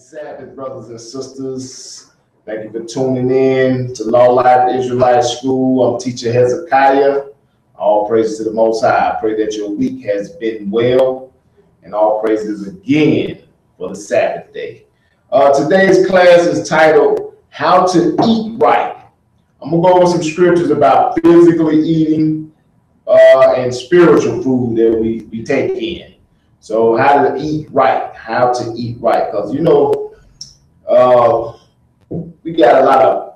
Sabbath, brothers and sisters. Thank you for tuning in to Law Life Israelite School. I'm teacher Hezekiah. All praises to the Most High. I pray that your week has been well, and all praises again for the Sabbath day. Today's class is titled How to Eat Right. I'm going to go over some scriptures about physically eating and spiritual food that we take in. So how to eat right, because we got a lot of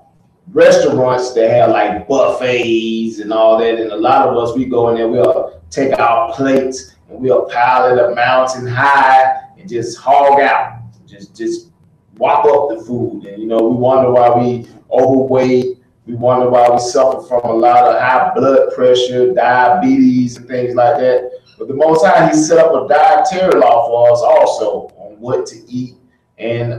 restaurants that have like buffets and all that, and a lot of us, we go in there, we'll take our plates and we'll pile it up mountain high and just hog out, just whop up the food. And we wonder why we overweight. We wonder why we suffer from a lot of high blood pressure, diabetes, and things like that. But the Most High, He set up a dietary law for us also on what to eat. And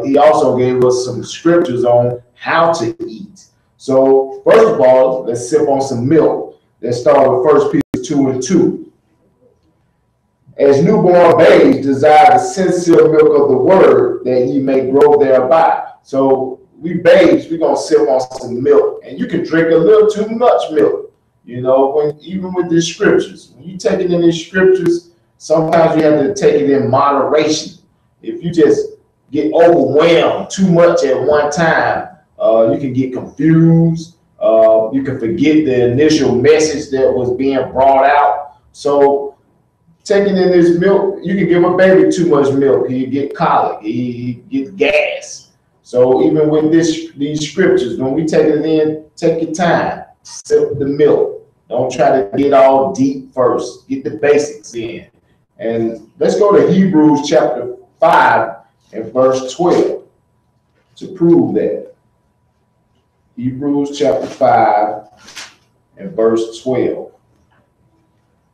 He also gave us some scriptures on how to eat. So first of all, let's sip on some milk. Let's start with 1 Peter 2:2. As newborn babes desire the sincere milk of the word, that ye may grow thereby. So we babes, we're going to sip on some milk. And you can drink a little too much milk. Even with these scriptures, when you take it in these scriptures, sometimes you have to take it in moderation. If you just get overwhelmed too much at one time, you can get confused. You can forget the initial message that was being brought out. So taking in this milk, you can give a baby too much milk, he get colic, he get gas. So even with these scriptures, when we take it in, take your time, sip the milk. Don't try to get all deep first. Get the basics in. And let's go to Hebrews chapter 5 and verse 12 to prove that. Hebrews chapter 5 and verse 12.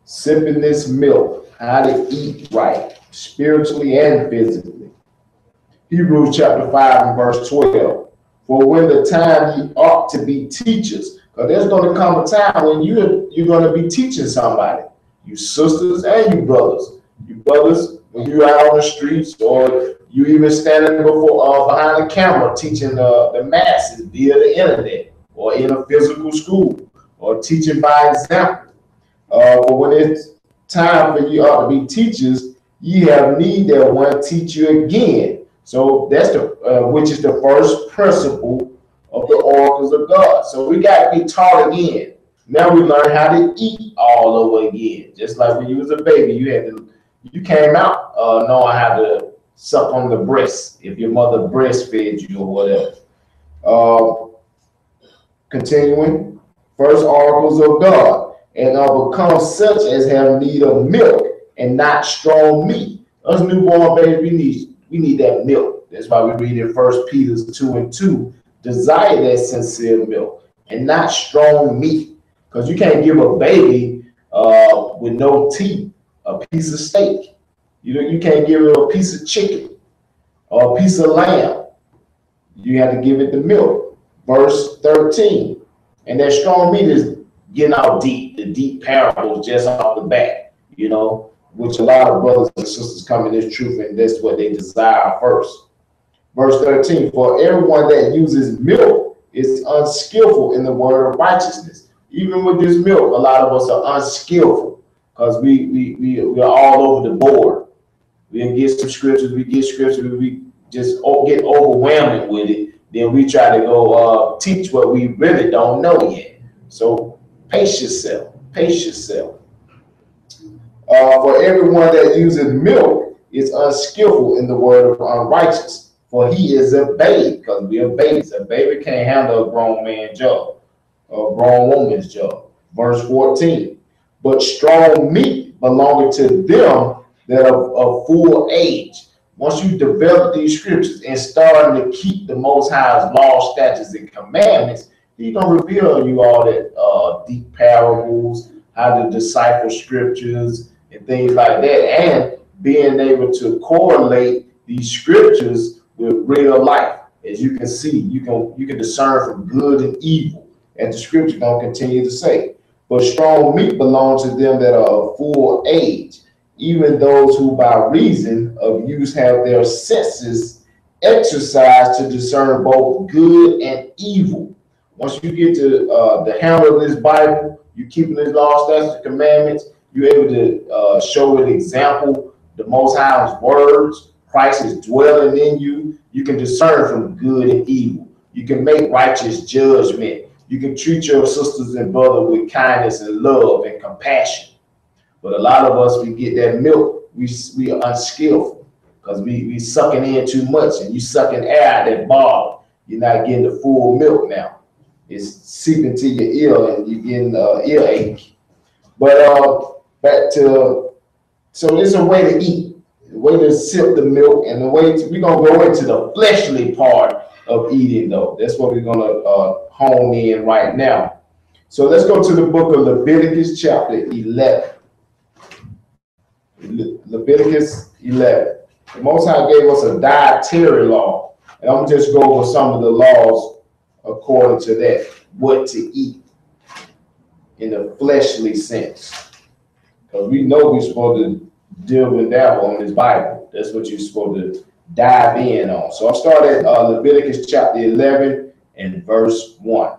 Sipping this milk, how to eat right, spiritually and physically. Hebrews chapter 5 and verse 12. For when the time ye ought to be teachers, because there's going to come a time when you're going to be teaching somebody, you sisters and you brothers. You brothers, when you're out on the streets, or you even standing behind the camera teaching the masses via the internet, or in a physical school, or teaching by example. But when it's time for you ought to be teachers, ye have need that one teach you again. So that's which is the first principle of the oracles of God. So we got to be taught again. Now we learn how to eat all over again. Just like when you was a baby, you came out knowing how to suck on the breast if your mother breastfed you or whatever. Continuing, first oracles of God, and are become such as have need of milk and not strong meat. Us newborn babies, we need that milk. That's why we read in 1 Peter 2:2. Desire that sincere milk and not strong meat, because you can't give a baby with no teeth a piece of steak. You can't give it a piece of chicken or a piece of lamb. You have to give it the milk. Verse 13, and that strong meat is getting out deep, the deep parables just off the bat, which a lot of brothers and sisters come in this truth, and that's what they desire first. Verse 13, for everyone that uses milk is unskillful in the word of righteousness. Even with this milk, a lot of us are unskillful because we're all over the board. We get some scriptures, we just get overwhelmed with it. Then we try to go teach what we really don't know yet. So pace yourself. For everyone that uses milk is unskillful in the word of unrighteousness. For he is a babe, because we are babies. A baby can't handle a grown man's job, a grown woman's job. Verse 14, but strong meat belonging to them that are of full age. Once you develop these scriptures and starting to keep the Most High's law, statutes, and commandments, He's going to reveal you all that deep parables, how to decipher scriptures and things like that, and being able to correlate these scriptures with real life. As you can see, you can discern from good and evil, and the scripture going to continue to say, but strong meat belongs to them that are of full age, even those who by reason of use have their senses exercise to discern both good and evil. Once you get to the handle of this Bible, you keeping His law, statutes, and commandments, you're able to show an example, the Most High's words. Christ is dwelling in you. You can discern from good and evil. You can make righteous judgment. You can treat your sisters and brothers with kindness and love and compassion. But a lot of us, we get that milk, we are unskillful because we sucking in too much, and you sucking air out that bottle. You're not getting the full milk now. It's seeping to your ear, and you're getting earache. But back to, so there's a way to eat, a way to sip the milk, and the way we're gonna go into the fleshly part of eating, though. That's what we're gonna hone in right now. So let's go to the book of Leviticus chapter 11. Leviticus 11. The Most High gave us a dietary law, and I'm gonna just go over some of the laws according to that, what to eat in the fleshly sense. Because we know we're supposed to deal with that on this Bible. That's what you're supposed to dive in on. So I'll start at Leviticus chapter 11 and verse 1.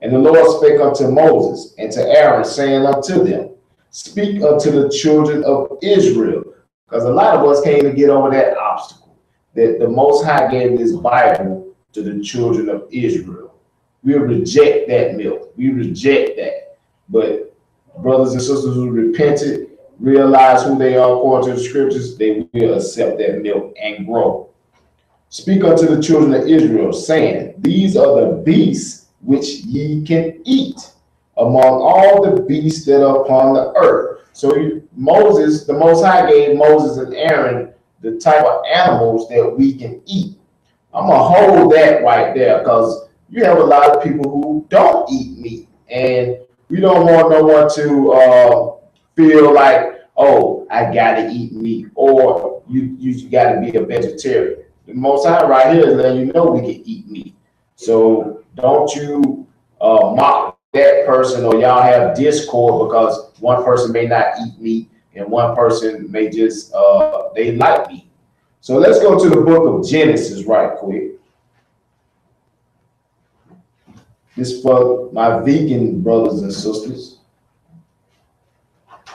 And the Lord spake unto Moses and to Aaron, saying unto them, speak unto the children of Israel. Because a lot of us can't even get over that obstacle, that the Most High gave this Bible to the children of Israel. We reject that milk. We reject that. But brothers and sisters who repented, realize who they are according to the scriptures, they will accept that milk and grow. Speak unto the children of Israel, saying, these are the beasts which ye can eat among all the beasts that are upon the earth. So Moses, the Most High gave Moses and Aaron the type of animals that we can eat. I'm going to hold that right there, because you have a lot of people who don't eat meat, and we don't want no one to feel like, oh, I got to eat meat, or you got to be a vegetarian. The Most High right here is letting you know we can eat meat. So don't you mock that person, or y'all have discord because one person may not eat meat and one person may just, they like meat. So let's go to the book of Genesis right quick. This for my vegan brothers and sisters.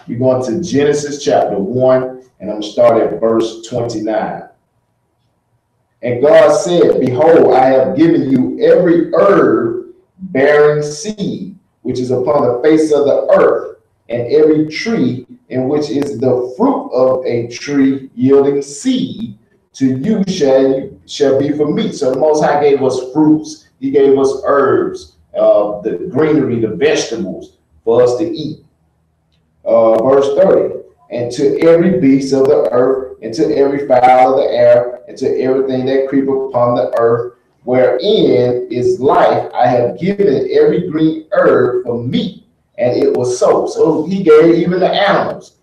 We're going to Genesis chapter 1, and I'm going to start at verse 29. And God said, behold, I have given you every herb bearing seed, which is upon the face of the earth, and every tree in which is the fruit of a tree yielding seed, to you shall be for meat. So the Most High gave us fruits. He gave us herbs, the greenery, the vegetables for us to eat. Verse 30, and to every beast of the earth, and to every fowl of the air, and to everything that creepeth upon the earth, wherein is life, I have given every green herb for meat. And it was so. So he gave even the animals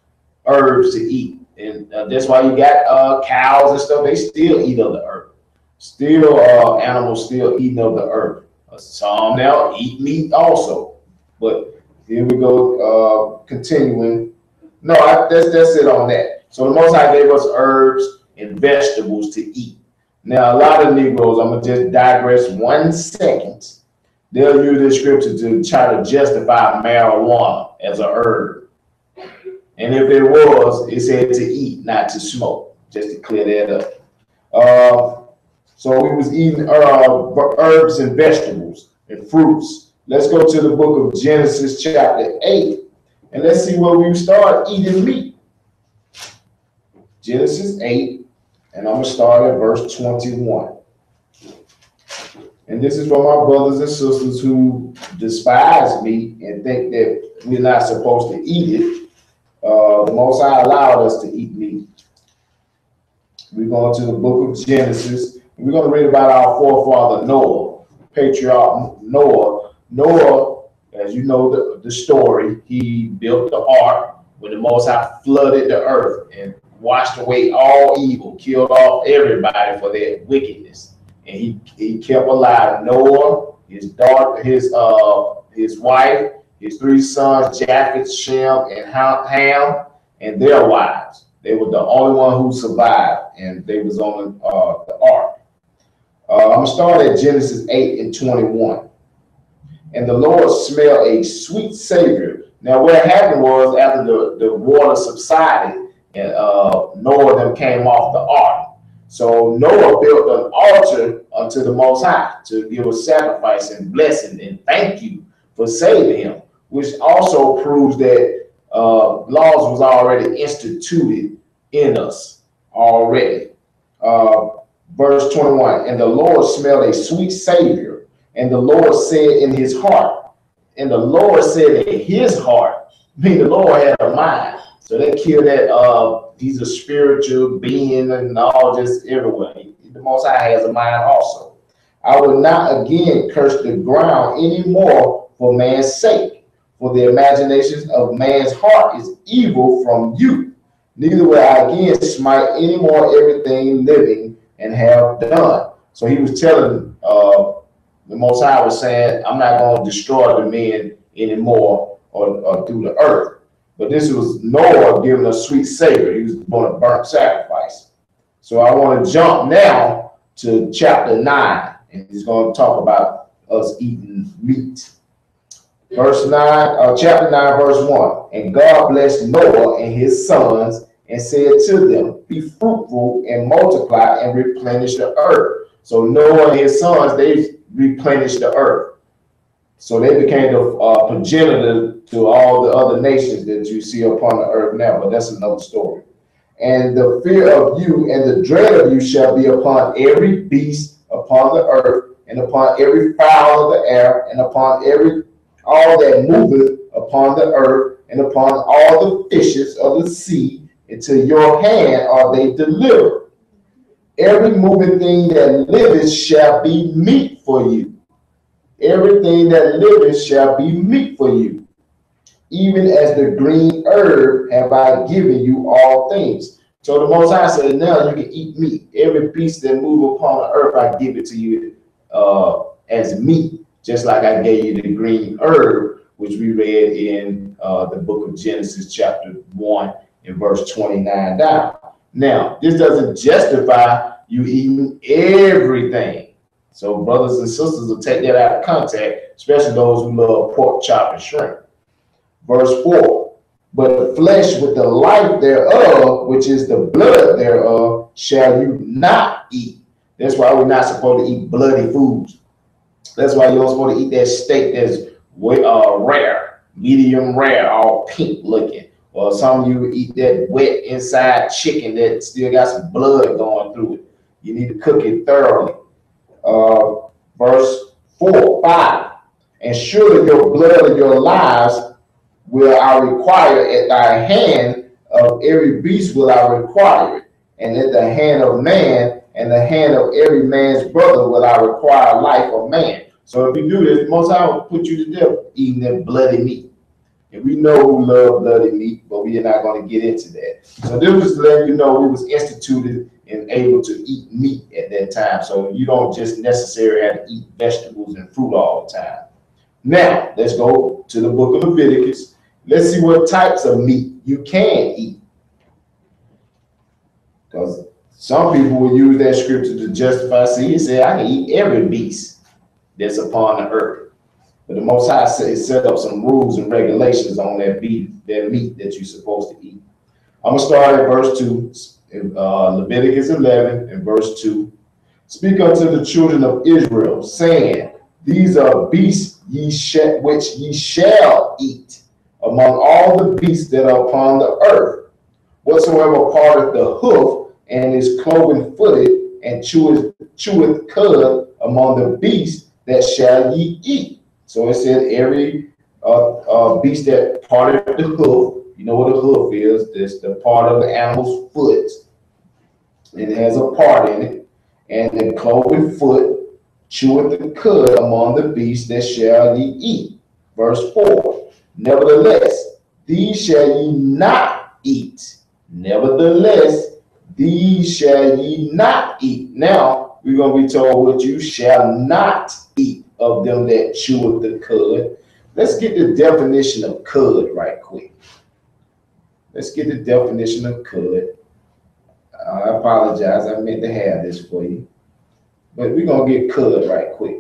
herbs to eat. And that's why you got cows and stuff. They still eat of the earth. Still, animals still eating of the earth. Some now eat meat also. But here we go, continuing. No, that's it on that. So the Most High gave us herbs and vegetables to eat. Now, a lot of Negroes, I'm going to just digress 1 second. They'll use this scripture to try to justify marijuana as a herb. And if it was, it said to eat, not to smoke, just to clear that up. So we was eating herbs and vegetables and fruits. Let's go to the book of Genesis chapter 8, and let's see where we start eating meat. Genesis 8, and I'm going to start at verse 21. And this is for my brothers and sisters who despise meat and think that we're not supposed to eat it. The Most High allowed us to eat meat. We're going to the book of Genesis. And we're going to read about our forefather Noah, patriarch Noah. Noah, as you know the story, he built the ark when the Most High flooded the earth and washed away all evil, killed off everybody for their wickedness. And he kept alive Noah, his daughter, his wife, his 3 sons, Japheth, Shem, and Ham, and their wives. They were the only one who survived, and they was on the ark. start at Genesis 8:21. And the Lord smelled a sweet savor. Now, what happened was after the water subsided, and Noah and them came off the ark. So Noah built an altar unto the Most High to give a sacrifice and blessing and thank you for saving him, which also proves that laws was already instituted in us already. Verse 21, and the Lord smelled a sweet savor, and the Lord said in his heart, and the Lord said in his heart, meaning the Lord had a mind. So they killed that he's a spiritual being and all this everywhere. The Most High has a mind also. I will not again curse the ground anymore for man's sake, for the imaginations of man's heart is evil from youth. Neither will I again smite any more everything living and have done. So he was telling the Most High was saying, I'm not going to destroy the men anymore or through the earth. But this was Noah giving a sweet savor. He was going to burn sacrifice. So I want to jump now to chapter 9. And he's going to talk about us eating meat. Verse 9, chapter 9, verse 1. And God blessed Noah and his sons and said to them, be fruitful and multiply and replenish the earth. So Noah and his sons, they replenished the earth. So they became the progenitor to all the other nations that you see upon the earth now, but that's another story. And the fear of you and the dread of you shall be upon every beast upon the earth, and upon every fowl of the air, and upon all that moveth upon the earth, and upon all the fishes of the sea. Into your hand are they delivered. Every moving thing that liveth shall be meat for you. Everything that liveth shall be meat for you. Even as the green herb have I given you all things. So the Most High said, now you can eat meat. Every beast that move upon the earth, I give it to you as meat, just like I gave you the green herb, which we read in the book of Genesis chapter 1 and verse 29 down. Now, this doesn't justify you eating everything. So brothers and sisters will take that out of context, especially those who love pork chop and shrimp. Verse 4, but the flesh with the life thereof, which is the blood thereof, shall you not eat. That's why we're not supposed to eat bloody foods. That's why you're supposed to eat that steak that's rare, medium rare, all pink looking. Or some of you eat that wet inside chicken that still got some blood going through it. You need to cook it thoroughly. Verse 5, and surely your blood and your lives will I require at thy hand, of every beast will I require it, and at the hand of man and the hand of every man's brother will I require life of man. So if you do this, Most High will put you to death eating that bloody meat. And we know who love bloody meat, but we are not going to get into that. So this was letting you know we was instituted and able to eat meat at that time. So you don't just necessarily have to eat vegetables and fruit all the time. Now, let's go to the book of Leviticus. Let's see what types of meat you can eat. Because some people will use that scripture to justify, see, he said, I can eat every beast that's upon the earth. But the Most High set up some rules and regulations on that meat that you're supposed to eat. I'm going to start at verse 2, Leviticus 11 and verse 2. Speak unto the children of Israel, saying, these are beasts which ye shall eat among all the beasts that are upon the earth. Whatsoever parteth the hoof and is cloven footed and cheweth cud among the beasts, that shall ye eat. So it said every beast that parted the hoof, you know what a hoof is, that's the part of the animal's foot. It has a part in it. And the cloven foot cheweth the cud among the beasts, that shall ye eat. Verse 4, nevertheless, these shall ye not eat. Nevertheless, these shall ye not eat. Now, we're going to be told what you shall not eat of them that cheweth the cud. Let's get the definition of cud right quick. Let's get the definition of cud. I apologize. I meant to have this for you. But we're gonna get cud right quick.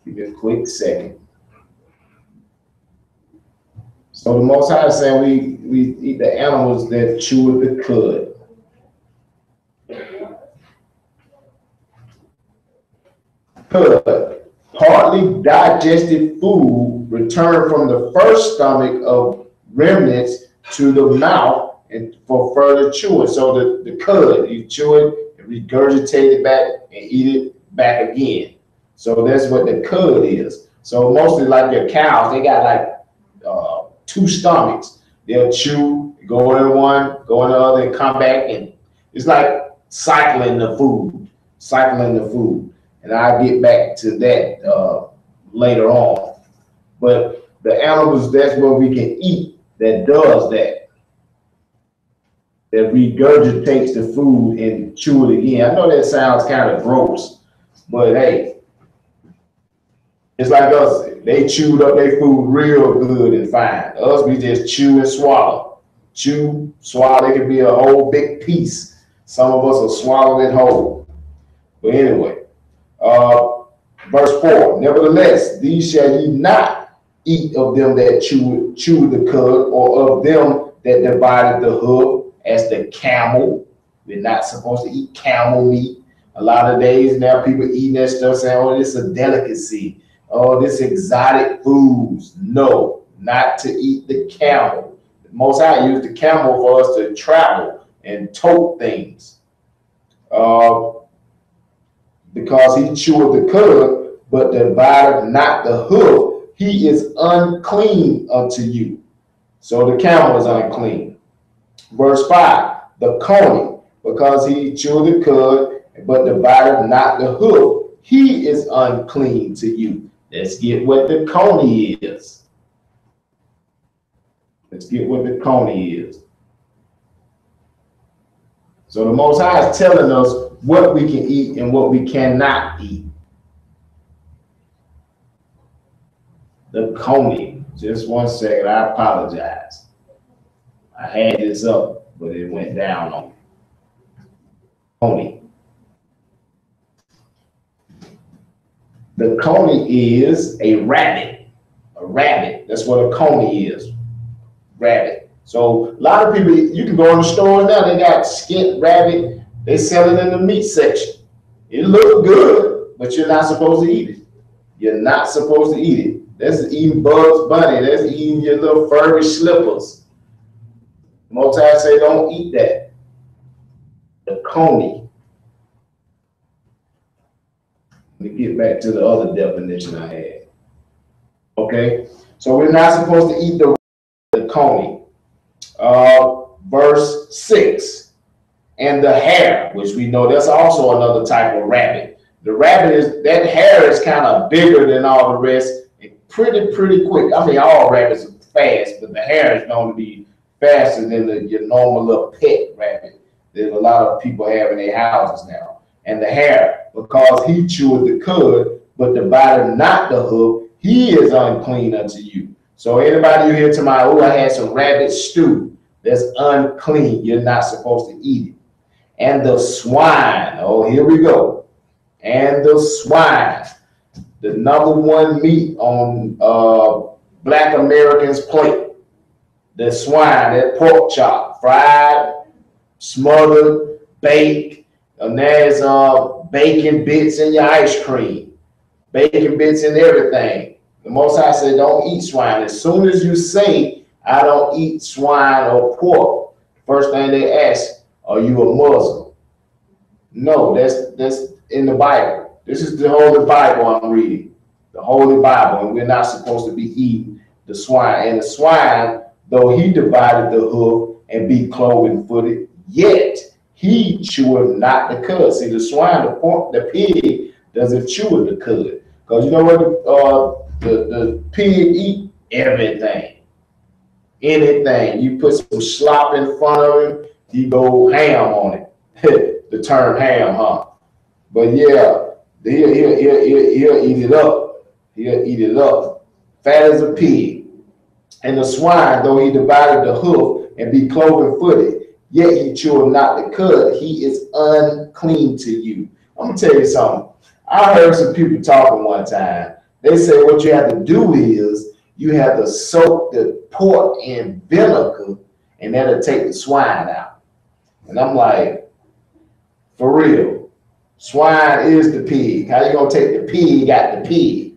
Give me a quick second. So the Most High is saying we eat the animals that chew the cud. Cud, partly digested food returned from the first stomach of remnants to the mouth and for further chewing. So the cud, you chew it, and regurgitate it back, and eat it back again. So that's what the cud is. So mostly like your cows, they got like two stomachs. They'll chew, go in one, go in the other, and come back, and it's like cycling the food, And I'll get back to that later on. But the animals, that's what we can eat that does that. That regurgitates the food and chew it again. I know that sounds kind of gross, but hey, it's like us. They chewed up their food real good and fine. Us, we just chew and swallow. Chew, swallow. It could be a whole big piece. Some of us will swallow it whole. But anyway, verse 4. Nevertheless, these shall ye not eat of them that chew the cud, or of them that divided the hoof, as the camel. We're not supposed to eat camel meat. A lot of days now, people eating that stuff saying, oh, this is a delicacy. Oh, this exotic foods. No, not to eat the camel. The Most High used the camel for us to travel and tote things. Because he chewed the cud, but divided not the hoof, he is unclean unto you. So the camel is unclean. Verse 5, the coney, because he chewed the cud, but divided not the hoof, he is unclean to you. Let's get what the coney is. Let's get what the coney is. So the Most High is telling us what we can eat and what we cannot eat. The coney. Just one second. I apologize. I had this up, but it went down on me. Coney. The coney is a rabbit. A rabbit. That's what a coney is. Rabbit. So a lot of people, you can go in the stores now, they got skint rabbit. They sell it in the meat section. It looks good, but you're not supposed to eat it. You're not supposed to eat it. That's eating Bugs Bunny. That's eating your little furry slippers. Most times say don't eat that. The coney. Let me get back to the other definition I had. Okay, so we're not supposed to eat the coney. Verse 6, and the hare, which we know that's also another type of rabbit. The rabbit is, that hare is kind of bigger than all the rest and pretty quick. I mean, all rabbits are fast, but the hare is known to be faster than your normal little pet rabbit that a lot of people have in their houses now. And the hare, because he chewed the cud, but divided not the hoof, he is unclean unto you. So anybody you hear tomorrow, oh, I had some rabbit stew, that's unclean. You're not supposed to eat it. And the swine, oh, here we go. And the swine, the number one meat on Black Americans' plate. The swine, that pork chop, fried, smothered, baked, and there's bacon bits in your ice cream, bacon bits in everything. The Most High said, don't eat swine. As soon as you say, I don't eat swine or pork, first thing they ask, are you a Muslim? No, that's in the Bible. This is the Holy Bible I'm reading. The Holy Bible, and we're not supposed to be eating the swine. And the swine, though he divided the hoof and be cloven-footed, yet he cheweth not the cud. See, the swine, the pork, the pig doesn't chew the cud. Because you know what the pig eat? Everything. Anything. You put some slop in front of him, he go ham on it. The term ham, huh? But yeah, he'll eat it up. He'll eat it up. Fat as a pig. And the swine, though he divided the hoof and be cloven-footed, yet he cheweth not the cud, he is unclean to you. I'm gonna tell you something. I heard some people talking one time. They say what you have to do is you have to soak the pork in vinegar, and that'll take the swine out. And I'm like, for real, swine is the pig. How you gonna take the pig out the pig?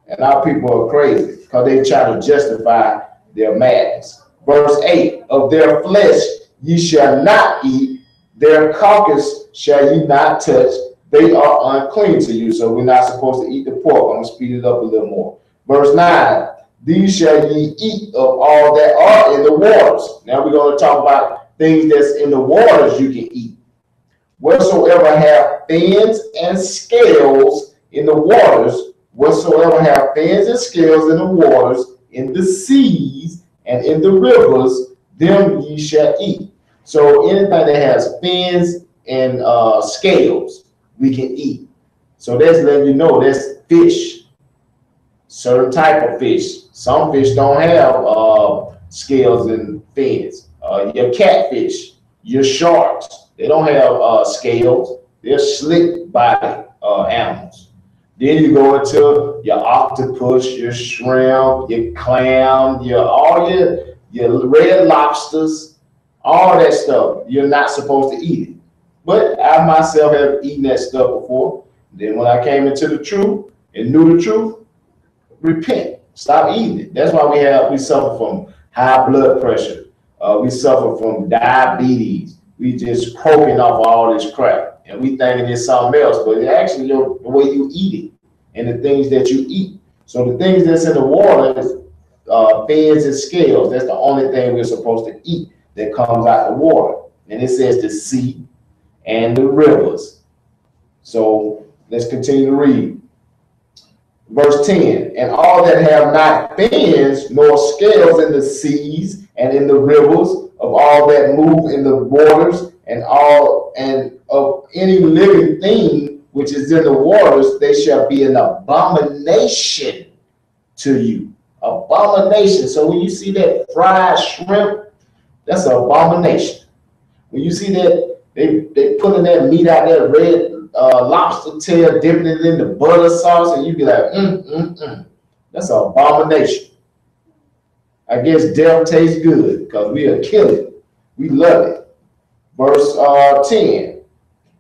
And our people are crazy because they try to justify their madness. Verse 8, of their flesh ye shall not eat, their carcass shall ye not touch, they are unclean to you. So we're not supposed to eat the pork. I'm going to speed it up a little more. Verse 9, these shall ye eat of all that are in the waters. Now we're going to talk about things that's in the waters you can eat. Whatsoever have fins and scales in the waters, whatsoever have fins and scales in the waters, in the seas and in the rivers, them ye shall eat. So anything that has fins and scales, we can eat. So that's letting you know that's fish, certain type of fish. Some fish don't have scales and fins. Your catfish, your sharks, they don't have scales. They're slick body animals. Then you go into your octopus, your shrimp, your clam, all your red lobsters, all that stuff. You're not supposed to eat it. But I myself have eaten that stuff before. Then when I came into the truth and knew the truth, repent. Stop eating it. That's why we suffer from high blood pressure. We suffer from diabetes. We just croaking off all this crap. And we thinking it's something else, but it's actually the way you eat it and the things that you eat. So the things that's in the water is fins and scales. That's the only thing we're supposed to eat that comes out the water. And it says the sea and the rivers. So let's continue to read. Verse 10, and all that have not fins nor scales in the seas and in the rivers, of all that move in the waters, and of any living thing which is in the waters, they shall be an abomination to you. Abomination. So when you see that fried shrimp, that's an abomination. When you see that they putting that meat out there, red lobster tail, dipping it in the butter sauce, and you be like, that's an abomination. I guess death tastes good because we are killing. We love it. Verse 10,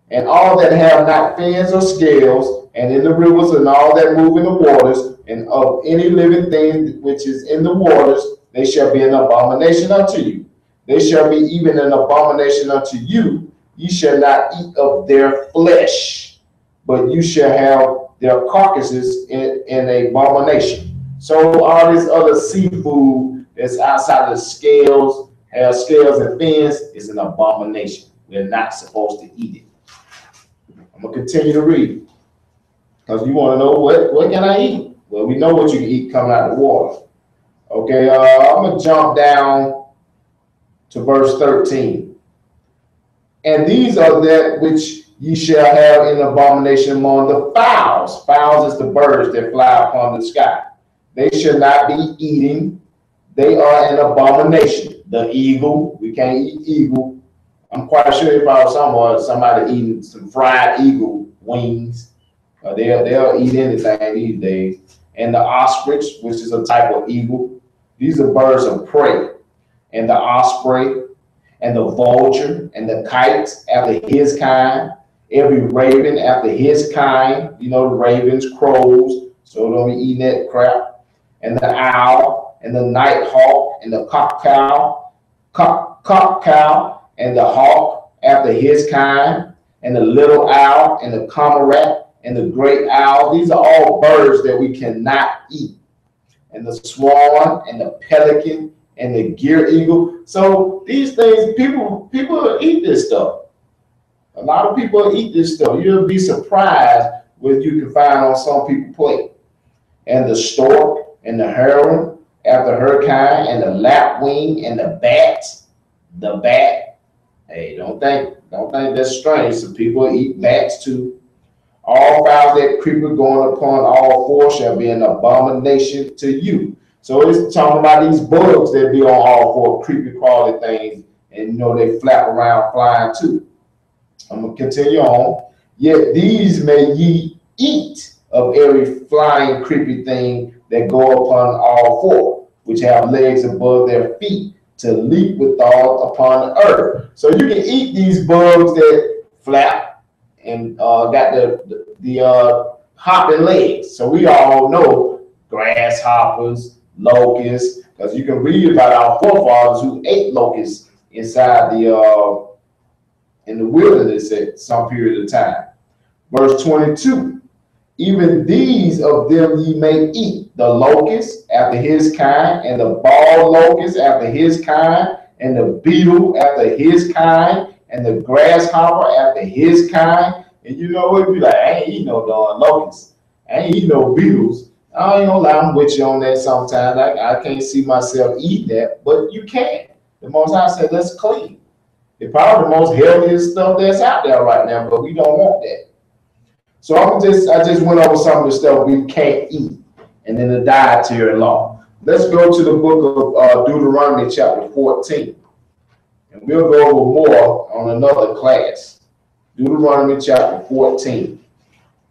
and all that have not fins or scales, and in the rivers and all that move in the waters, and of any living thing which is in the waters, they shall be an abomination unto you. They shall be even an abomination unto you. Ye shall not eat of their flesh, but you shall have their carcasses in abomination. So all this other seafood that's outside of the scales, have scales and fins, is an abomination. We're not supposed to eat it. I'm going to continue to read because you want to know what can I eat? Well, we know what you can eat coming out of the water. Okay, I'm going to jump down to verse 13. And these are that which ye shall have in abomination among the fowls. Fowls is the birds that fly upon the sky. They should not be eating. They are an abomination. The eagle, we can't eat eagle. I'm quite sure if I was somebody eating some fried eagle wings, they'll eat anything these days. And the ostrich, which is a type of eagle. These are birds of prey. And the osprey, and the vulture, and the kite after his kind, every raven after his kind. You know, the ravens, crows, so don't be eating that crap. And the owl, and the nighthawk, and the cock cow, and the hawk after his kind, and the little owl, and the cormorant, and the great owl. These are all birds that we cannot eat. And the swan, and the pelican, and the gear eagle. So these things, people eat this stuff. A lot of people eat this stuff. You'll be surprised what you can find on some people's plate. And the stork, and the heron after her kind, and the lapwing, and the bat. The bat. Hey, don't think that's strange. Some people eat bats too. All fowls that creep going upon all four shall be an abomination to you. So it's talking about these bugs that be on all four creepy crawly things, and you know they flap around flying too. I'm gonna continue on. Yet these may ye eat of every flying creepy thing that go upon all four, which have legs above their feet, to leap withal upon the earth. So you can eat these bugs that flap and got the hopping legs. So we all know grasshoppers, locusts, because you can read about our forefathers who ate locusts inside the in the wilderness at some period of time. Verse 22, even these of them ye may eat, the locust after his kind, and the bald locust after his kind, and the beetle after his kind, and the grasshopper after his kind. And you know what? Be like, I ain't eat no darn locusts. I ain't eat no beetles. I ain't gonna lie, I'm with you on that sometimes. I can't see myself eating that, but you can. The Most High said, let's clean. It's probably the most healthiest stuff that's out there right now, but we don't want that. So I just went over some of the stuff we can't eat, and then the dietary law. Let's go to the book of Deuteronomy chapter 14, and we'll go over more on another class. Deuteronomy chapter 14.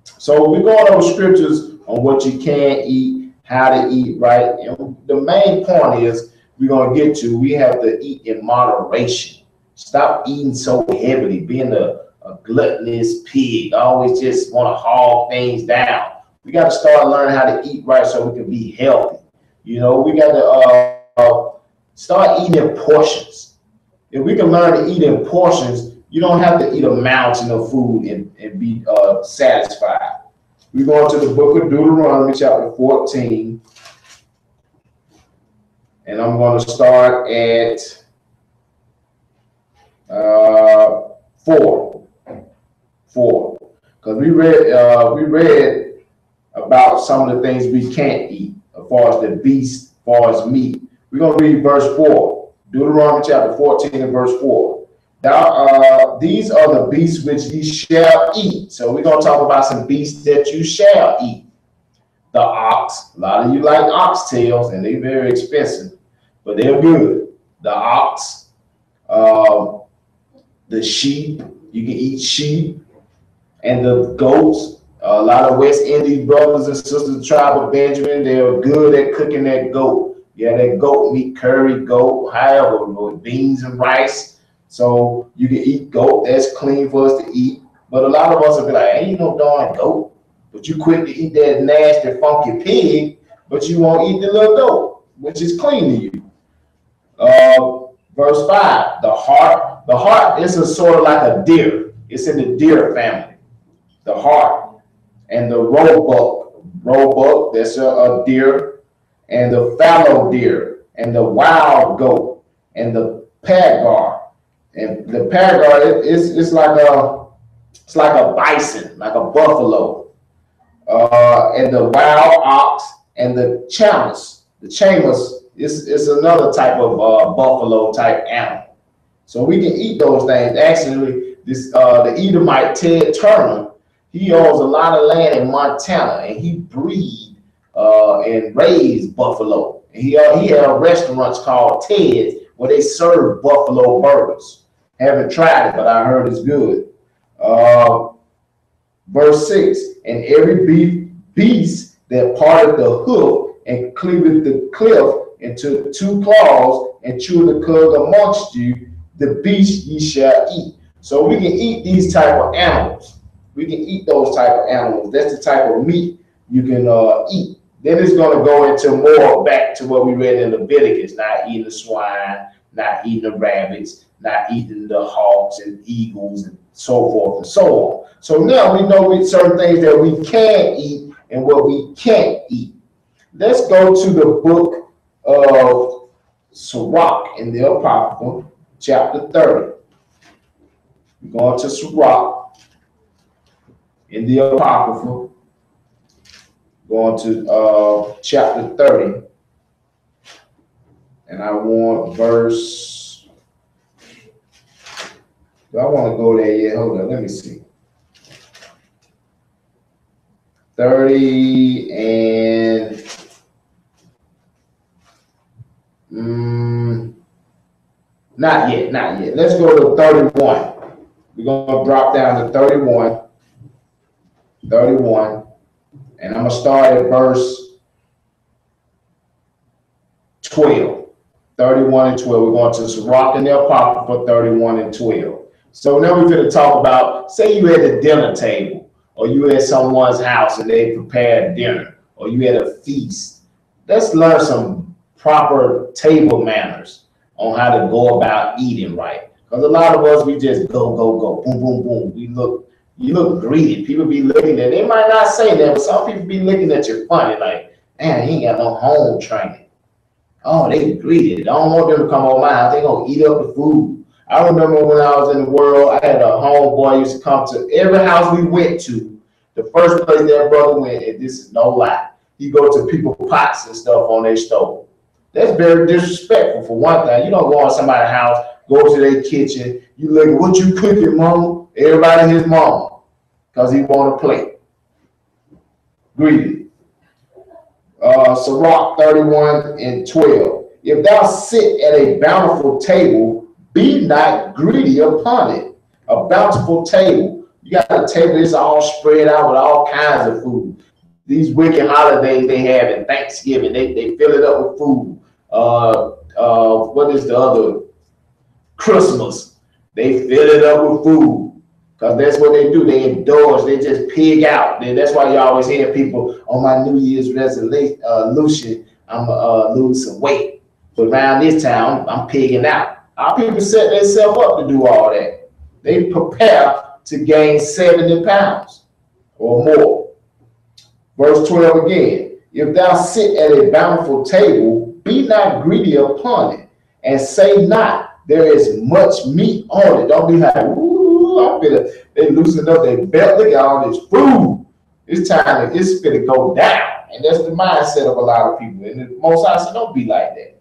So we're going over scriptures on what you can eat, how to eat right, and the main point is we're going to get to we have to eat in moderation. Stop eating so heavily, being a gluttonous pig. I always just want to haul things down. We got to start learning how to eat right so we can be healthy. You know, we got to start eating in portions. If we can learn to eat in portions, you don't have to eat a mountain of food and be satisfied. We're going to the book of Deuteronomy chapter 14. And I'm going to start at 4, because we read about some of the things we can't eat as far as the beast, as far as meat. We're going to read verse 4, Deuteronomy chapter 14 and verse 4. These are the beasts which ye shall eat. So we're going to talk about some beasts that you shall eat. The ox, a lot of you like oxtails, and they're very expensive, but they're good. The ox, the sheep, you can eat sheep, and the goats. A lot of West Indies brothers and sisters, the tribe of Benjamin, they're good at cooking that goat. Yeah, that goat meat, curry goat, however, with beans and rice. So you can eat goat. That's clean for us to eat. But a lot of us will be like, ain't no darn goat. But you quick to eat that nasty, funky pig, but you won't eat the little goat, which is clean to you. Verse 5, the hart. The hart is a sort of like a deer. It's in the deer family. The hart and the roebuck. Roebuck, that's a deer. And the fallow deer and the wild goat and the pagar. And the pagar it's like a bison, like a buffalo. And the wild ox and the chamus. The chamus is another type of buffalo type animal. So we can eat those things. Actually, the Edomite Ted Turner, he owns a lot of land in Montana, and he breed and raise buffalo. And he had restaurants called Ted's where they serve buffalo burgers. Haven't tried it, but I heard it's good. Verse 6, and every beast that parted the hoof and cleaved the cliff into 2 claws and chewed the cud amongst you, the beast ye shall eat. So we can eat these type of animals. We can eat those type of animals. That's the type of meat you can eat. Then it's going to go into more back to what we read in Leviticus, not eating the swine, not eating the rabbits, not eating the hawks and eagles and so forth and so on. So now we know with certain things that we can eat and what we can't eat. Let's go to the book of Sirach in the Apocrypha, chapter 30. We're going to Sirach in the Apocrypha, going to chapter 30. And I want verse, do I want to go there yet? Hold on, let me see. 30 and not yet. Let's go to 31. We're going to drop down to 31. 31, and I'm going to start at verse 12. 31 and 12. We're going to Sirach and the Apocrypha 31 and 12. So now we're going to talk about, say you at a dinner table, or you at someone's house and they prepared dinner, or you at a feast. Let's learn some proper table manners on how to go about eating right. Because a lot of us, we just go, boom, boom, boom. You look greedy. People be looking at, they might not say that, but some people be looking at you funny, like, man, he ain't got no home training. Oh, they greedy. I don't want them to come over my house. They gonna eat up the food. I remember when I was in the world, I had a homeboy used to come to every house we went to. The first place that brother went, and this is no lie, he go to people's pots and stuff on their stove. That's very disrespectful for one thing. You don't go in somebody's house, go to their kitchen, you look at what you cooking, mama. Everybody his mama, because he want a plate. Greedy. Sirach 31 and 12. If thou sit at a bountiful table, be not greedy upon it. A bountiful table. You got a table that's all spread out with all kinds of food. These wicked holidays they have in Thanksgiving, they fill it up with food. What is the other? Christmas. They fill it up with food. Because that's what they do. They indulge. They just pig out. That's why you always hear people on my New Year's resolution, I'm going to lose some weight. But around this time, I'm pigging out. Our people set themselves up to do all that. They prepare to gain 70 pounds or more. Verse 12 again. If thou sit at a bountiful table, be not greedy upon it, and say not, there is much meat on it. Don't be like, ooh, they loosen up their belt. Look at all this food. It's time, it's going to go down. And that's the mindset of a lot of people. And the Most High said, don't be like that.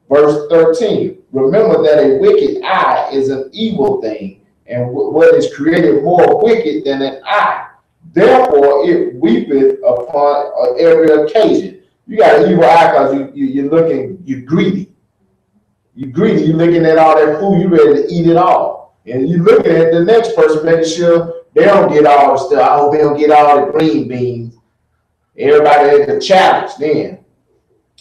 Verse 13, remember that a wicked eye is an evil thing, and what is created more wicked than an eye. Therefore, it weepeth upon every occasion. You got an evil eye because you're looking, you're greedy. You're greedy, you're looking at all that food, you're ready to eat it all. And you're looking at the next person, making sure they don't get all the stuff. I hope they don't get all the green beans. Everybody had the challenge then.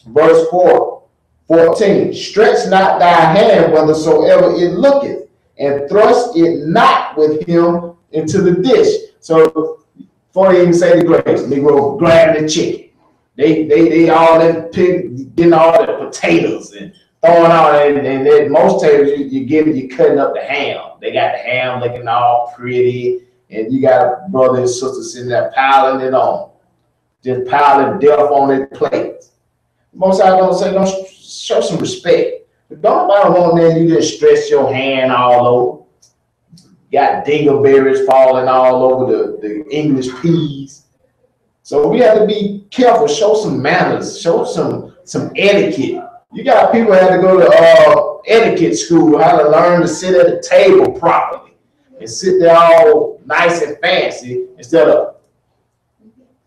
Verse 14, stretch not thy hand whithersoever it looketh, and thrust it not with him into the dish. So before they even say the grace, Negro grabbing the chicken. They all that pig getting all the potatoes and throwing out, and then most tables you're cutting up the ham. They got the ham looking all pretty, and you got a brother and sister sitting there piling it on, just piling death on their plates. Most I don't say, don't show some respect. But don't nobody want that you just stretch your hand all over. Got dingleberries falling all over the English peas. So we have to be careful, show some manners, show some etiquette. You got people that have to go to etiquette school, how to learn to sit at the table properly and sit there all nice and fancy instead of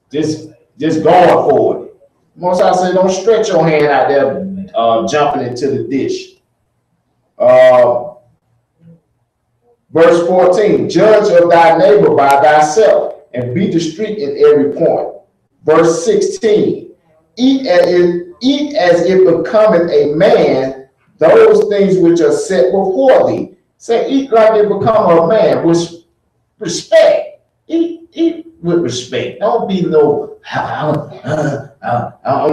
just going for it. Most I say, don't stretch your hand out there jumping into the dish. Verse 14, judge of thy neighbor by thyself, and be discreet in every point. Verse 16, eat as it becometh a man those things which are set before thee. Say, eat like it become a man, with respect. Eat with respect. Don't be no, I'm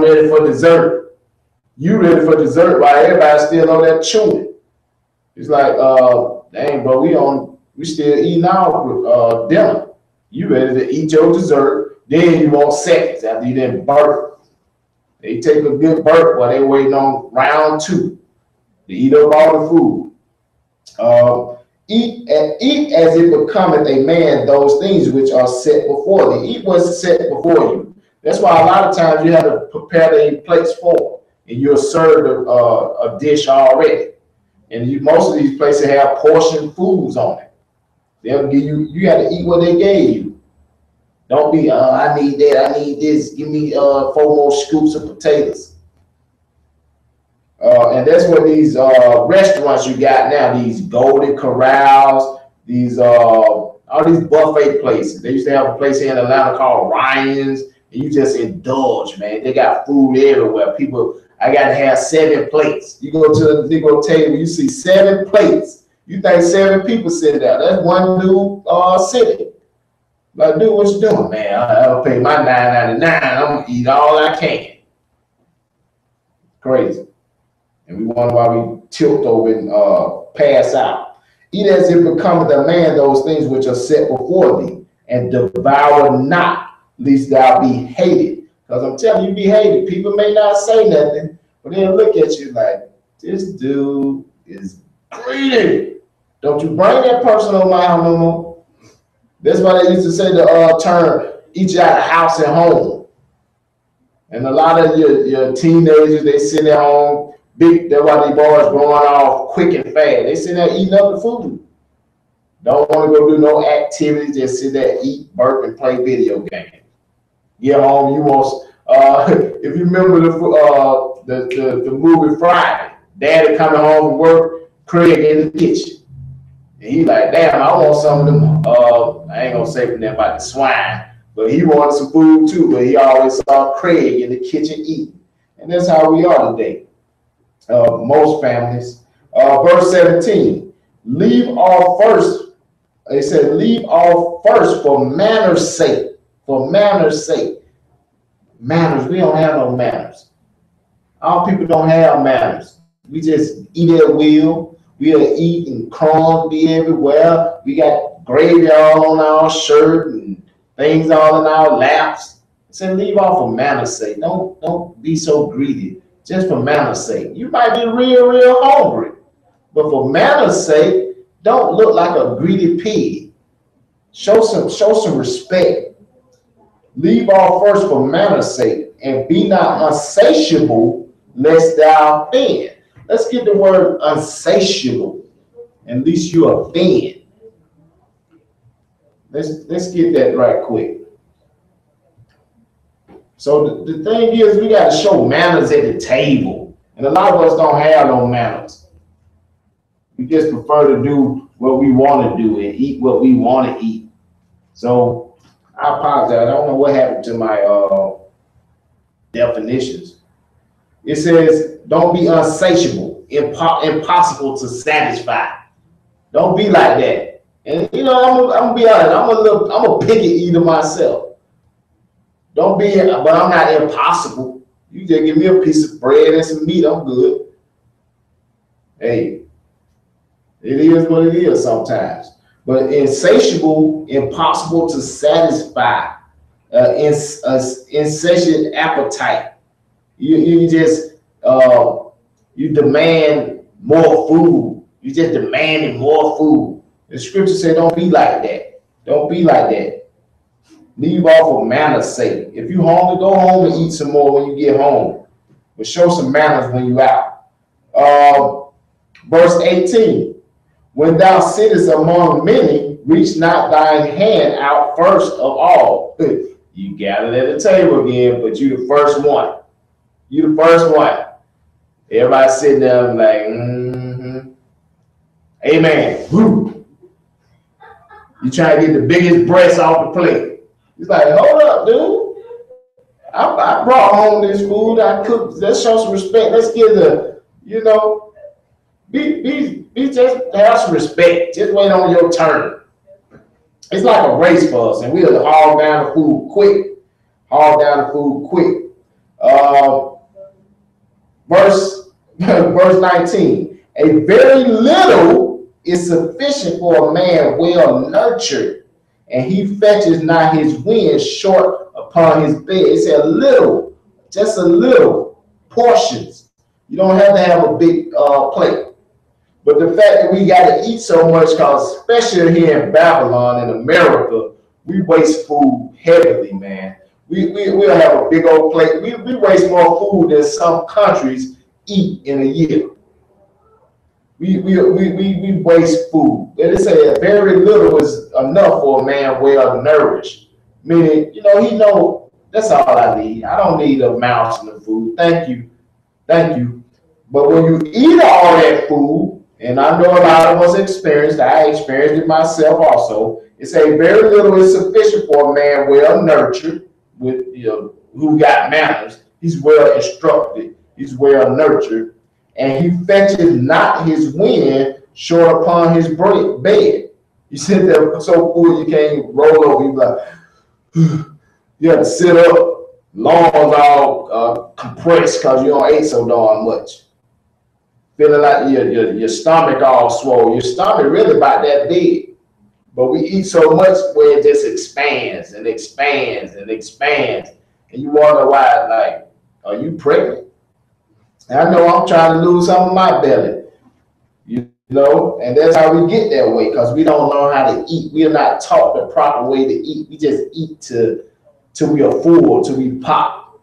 ready for dessert. You ready for dessert while everybody's still on that chewing. It's like, dang, bro, we still eating our dinner. You ready to eat your dessert, then you want seconds after you didn't burp. They take a good burp while they waiting on round 2 to eat up all the food. Eat as it becometh a man those things which are set before thee. Eat what's set before you. That's why a lot of times you have to prepare the plates for, and you're served a dish already. And most of these places have portion foods on it. They'll give you got to eat what they gave you. Don't be, I need that, I need this. Give me 4 more scoops of potatoes. And that's what these restaurants you got now, these Golden Corrals, these, I All these buffet places. They used to have a place here in Atlanta called Ryan's, and you just indulge, man. They got food everywhere. People, I got to have 7 plates. You go to the Negro table, you see 7 plates. You think 7 people sitting there. That's one dude sitting. Like, dude, what you doing, man? I'll pay my $9.99. I'm going to eat all I can. Crazy. And we wonder why we tilt over and pass out. Eat as it becometh a man those things which are set before thee, and devour not, lest thou be hated. Because I'm telling you, be hated. People may not say nothing, but they'll look at you like, this dude is greedy. Don't you bring that person on my house no more. That's why they used to say the term, each out of house and home. And a lot of your teenagers, they sit at home, that's why they boys growing off quick and fast. They sit there eating up the food. Don't want to go do no activities, just sit there, eat, burp, and play video games. Get home, you want, if you remember the movie Friday, Daddy coming home from work, Craig in the kitchen. And he like, damn, I want some of them, I ain't gonna say from there about the swine, but he wanted some food too, but he always saw Craig in the kitchen eating. And that's how we are today. Most families. Verse 17, leave off first. They said, leave off first for manners' sake. For manners' sake. Manners, we don't have no manners. Our people don't have manners. We just eat at will. We'll eat and crumbs be everywhere. We got gravy all on our shirt and things all in our laps. So leave off for manners' sake. Don't be so greedy. Just for manners' sake. You might be real hungry. But for manners' sake, don't look like a greedy pig. Show some respect. Leave off first for manners' sake, and be not unsatiable, lest thou offend. Let's get the word unsatiable. At least you offend. Let's get that right quick. So the thing is, we got to show manners at the table. And a lot of us don't have no manners. We just prefer to do what we want to do and eat what we want to eat. So I apologize. I don't know what happened to my definitions. It says, don't be unsatiable, impossible to satisfy. Don't be like that. And you know, I'm gonna be honest. I'm a picky eater myself. Don't be, but I'm not impossible. You just give me a piece of bread and some meat, I'm good. Hey, it is what it is sometimes. But insatiable, impossible to satisfy, insatiate appetite. You just you demand more food. You just demanding more food. The scripture said, don't be like that. Don't be like that. Leave off for manners' sake. If you hungry, go home and eat some more when you get home. But show some manners when you out. Verse 18. When thou sittest among many, reach not thine hand out first of all. You gathered at the table again, but you the first one. You the first one. Everybody sitting there like, amen. Woo. You trying to get the biggest breast off the plate. It's like, hold up, dude. I brought home this food. I cooked. Let's show some respect. Let's give the, you know, be just have some respect. Just wait on your turn. It's like a race for us, and we'll haul down the food quick. Haul down the food quick. Verse 19. A very little is sufficient for a man well nurtured, and he fetches not his wind short upon his bed. It said a little, just a little portions. You don't have to have a big plate. But the fact that we got to eat so much, because especially here in Babylon, in America, we waste food heavily, man. We'll have a big old plate. We waste more food than some countries eat in a year. We waste food. They say very little is enough for a man well nourished. Meaning, you know, he know that's all I need. I don't need a mouse in the food. Thank you. Thank you. But when you eat all that food, and I know a lot of us experienced, I experienced it myself also. It say very little is sufficient for a man well nurtured, with who got manners. He's well instructed. He's well nurtured, and he fetches not his wind short upon his bed. You sit there so full you can't roll over. You like you have to sit up, lungs all compressed because you don't eat so darn much. Feeling like your stomach all swollen. Your stomach really about that big. But we eat so much where it just expands and expands and expands. And you wonder why, like, are you pregnant? And I know I'm trying to lose some of my belly, and that's how we get that way, because we don't know how to eat. We are not taught the proper way to eat. We just eat till we are full, till we pop.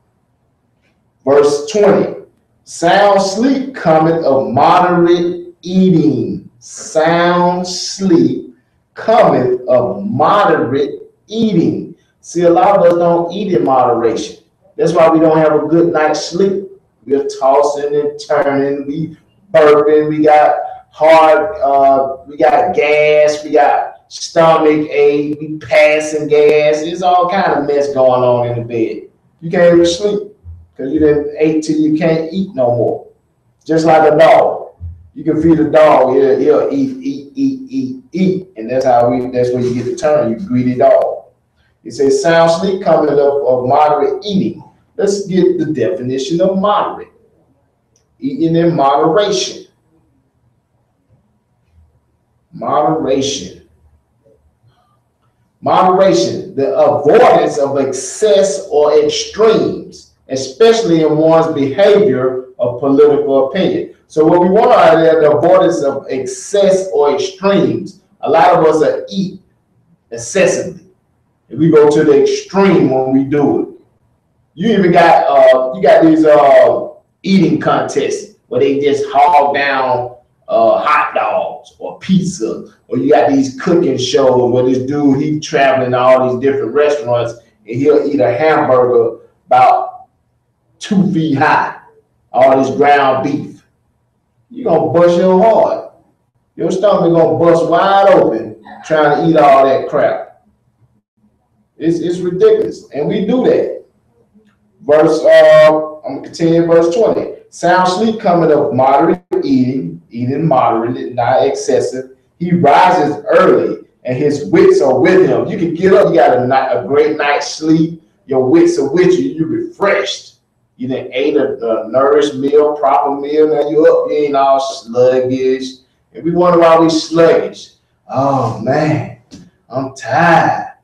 Verse 20, sound sleep cometh of moderate eating. Sound sleep cometh of moderate eating. See, a lot of us don't eat in moderation. That's why we don't have a good night's sleep. We're tossing and turning, we burping, we got hard, we got gas, we got stomach ache, we passing gas. There's all kind of mess going on in the bed. You can't even sleep because you didn't ate till you can't eat no more. Just like a dog. You can feed a dog, he'll eat, and that's where you get the term, you greedy dog. It says sound sleep coming up of moderate eating. Let's get the definition of moderate. Eating in moderation. Moderation. Moderation, the avoidance of excess or extremes, especially in one's behavior or political opinion. So what we want out there, the avoidance of excess or extremes. A lot of us eat excessively. And we go to the extreme when we do it. You even got these eating contests where they just hog down hot dogs or pizza, or you got these cooking shows where this dude, he's traveling to all these different restaurants and he'll eat a hamburger about 2 feet high, all this ground beef. You're gonna bust your heart. Your stomach gonna bust wide open trying to eat all that crap. It's ridiculous, and we do that. I'm gonna continue verse 20. Sound sleep coming of moderate eating moderately, not excessive. He rises early, and his wits are with him. You can get up, you got a great night's sleep. Your wits are with you. You're refreshed. You done ate a nourished meal, proper meal. Now you up, you ain't all sluggish. And we wonder why we sluggish. Oh man, I'm tired.